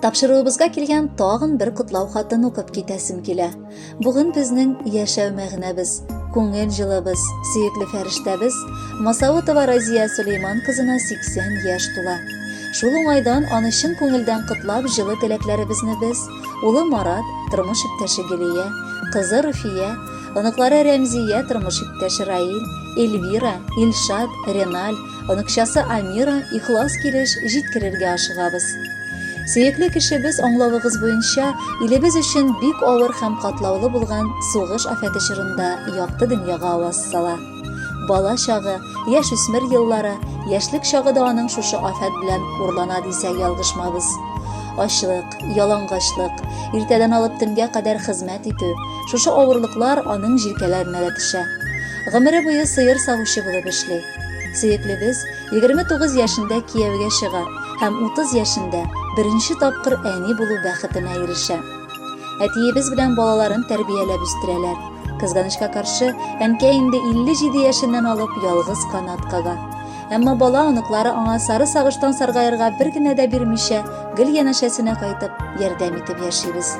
Тапшыруыбызга килгән тагын бер котлау хатын укып китәсем килә. Бүген безнең яшәү мәгънәбез, күңел җылыбыз, сөекле фәрештәбез Масаутова Разия Сулейман кызына 80 яшь тула. Шул уңайдан аны чын күңелдән котлап җылы теләкләребезне без, улы Марат, тормыш иптәше Гөлия, кызы Руфия, оныклары Рәмзия, тормыш иптәше Раил, Эльвира, Илшат, Реналь, оныкчасы Амира ихлас килеш җиткерергә ашыгабыз. Сөекле кешебез аңлавыгыз буенча, илебез өчен бик авыр һәм катлаулы булган сугыш афәте чорында якты дөньяга аваз сала. Бала чагы, яшь-үсмер еллары, яшьлек чагы да аның шушы афәт белән урлана дисә ялгышмабыз. Ачлык, ялангачлык, иртәдән алып төнгә кадәр хезмәт итү, шушы авырлыклар аның җилкәләренә дә төшә. Гомере буе сыер сагучы булып эшли. Сөеклебез 29 яшендә кияүгә чыга һәм 30 яшендә беренче тапкыр әни булу бәхетенә ирешә. Әтиебез белән балаларын тәрбияләп үстерәләр. Кызганычка каршы, әнкәй инде 57 яшеннән алып ялгыз канат кага. Әмма бала оныклары аңа сары сагыштан саргаерга бер генә дә бирмичә, гел янәшәсенә кайтып, ярдәм итеп яшибез.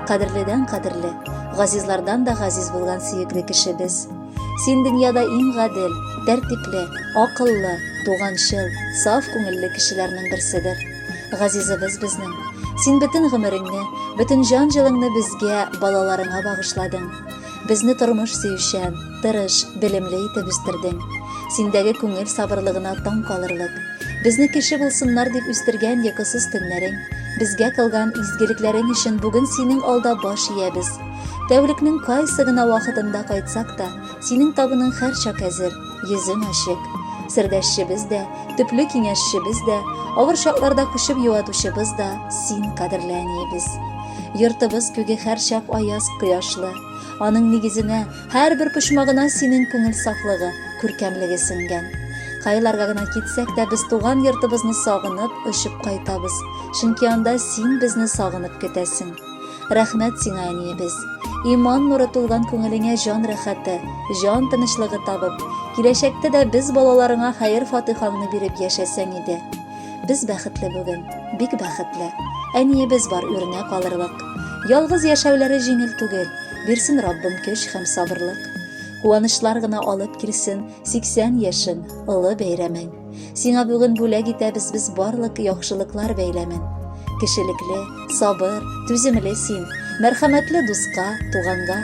Кадерледән кадерле, газизлардан да газиз булган сөекле кешебез. Син дөньяда иң гадел, тәртипле, акыллы, туганчыл, саф күңелле кешеләрнең берседер. Газизыбыз безнең, син бөтен гомереңне, бөтен җан-җылыңны безгә, балаларыңа багышладың. Безне тормыш сөючән, тырыш, белемле итеп үстердең. Синдәге күңел сабырлыгына таң калырлык. Безне кеше булсыннар дип үстергән якысыз төннәрең, безгә кылган изгелекләрең өчен бүген синең алда баш иябез. Тәүлекнең кайсы гына вакытында кайтсак та, синең табының һәрчак әзер, йөзең ачык. Сердәшчебез дә, төпле киңәшчебез дә, авыр чакларда кушып юатучыбыз да син кадерле әниебез. Йортыбыз күге һәрчак аяз, кояшлы. Аның нигезенә, һәрбер почмагына синең күңел сафлыгы, күркәмлеге сеңгән. Кайларга гына китсәк тә без туган йортыбызны сагынып, очып кайтабыз. Чөнки анда син безне сагынып көтәсең. Рәхмәт сиңа әниебез. Иман нуры тулган күңелеңә җан рәхәте, җан тынычлыгы табып, киләчәктә дә без балаларыңа хәер-фатихаңны биреп яшәсәң иде. Без бәхетле бүген, бик бәхетле. Әниебез бар үрнәк алырлык. Ялгыз яшәүләре җиңел түгел. Бирсен Раббым көч һәм сабырлык. Куанышлар гына алып килсен 80 яшен, олы бәйрәмең. Сиңа бүген бүләк итәбез без барлык яхшылыклар бәйләмен. Кешелекле, сабыр, түземле син, мәрхәмәтле дуска, туганга.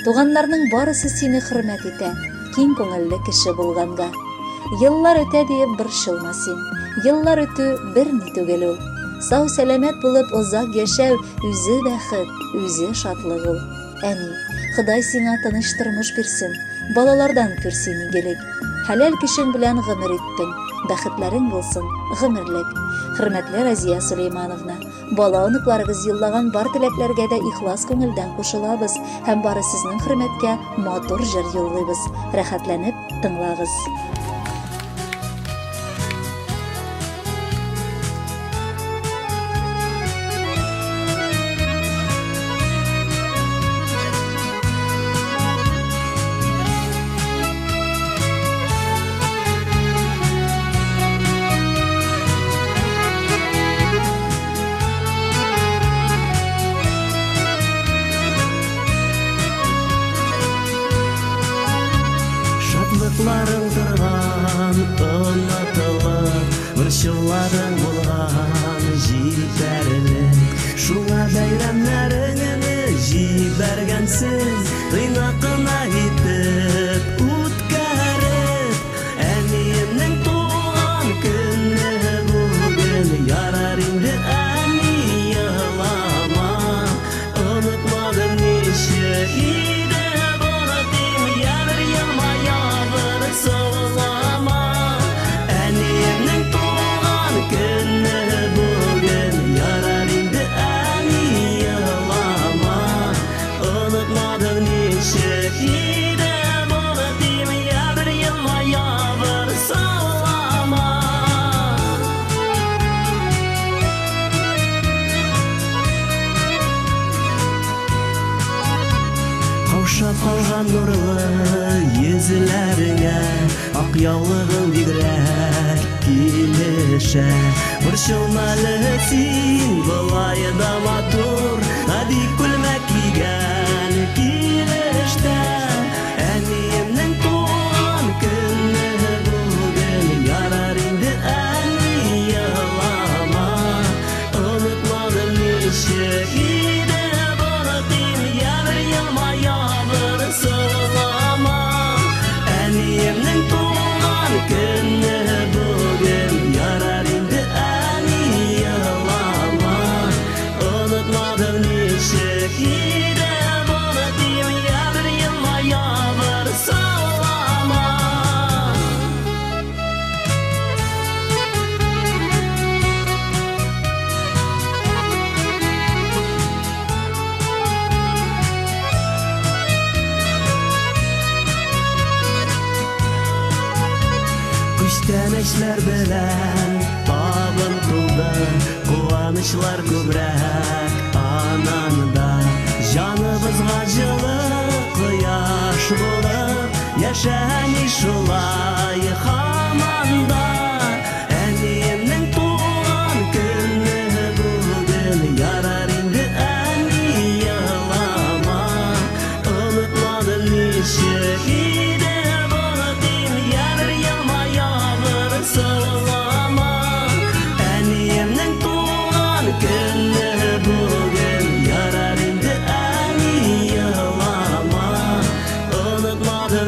Туганнарның барысы сине хөрмәт итә, киң күңелле кеше булганга. Еллар үтә диеп борчылма син. Еллар үтү бер ни түгел ул. Сау-сәламәт булып озак яшәү үзе бәхет, үзе шатлык ул. Әни, Ходай сиңа тыныч тормыш бирсен, балалардан күрсен игелек. Хәләл кешең белән гомер иттең, бәхетләрең булсын, гомерлек. Хөрмәтле Разия Сулеймановна, бала оныкларыгыз йыллаган бар теләкләргә дә ихлас күңелдән кушылабыз һәм бары сезнең хөрмәткә матур җыр юллыйбыз. Рәхәтләнеп тыңлагыз. Шатлыкларың торган, онытылып, борчуларың булган, җитәрлек. Шуңа бәйрәмнәреңне җибәргәнсең, тыйнакына итеп үткәреп. Әниемнең туган көне бүген, ярар инде әни елама. Онытмадым ничек иде булдым, яр елмаябыр саулама. Әниемнең туган көне бүген, ярар инде әни елама. Онытмадым ничек иде булдым, яр елмаябыр саулама. Каушап калган нурлы йөзләреңә, ак яулыгың бигрәк килешә. Борчылмалы син, болай да матур, бик күлмәк кигән килештә. Әниемнең туган көне бүген, ярар инде әни елама. Онытмадым ничек иде боротим, ябыр елма, ябыр сылама. Әниемнең туган көне бүген, ярар инде әни елама. Онытмадым ничек иде боротим, ябыр елма, ябыр сылама. Күчтәнәчләр белән табын тулды, куанычлар күбрәк ананда. Җаныбызга җылы кояш булып, яшәми шулай һаманда. Әниемнең туган көне бүген, ярар инде әни елама. Онытмадым ничек иде боротим, ябыр елма, ябыр сылама. Әниемнең туган көне бүген, ярар инде әни елама. Онытмадым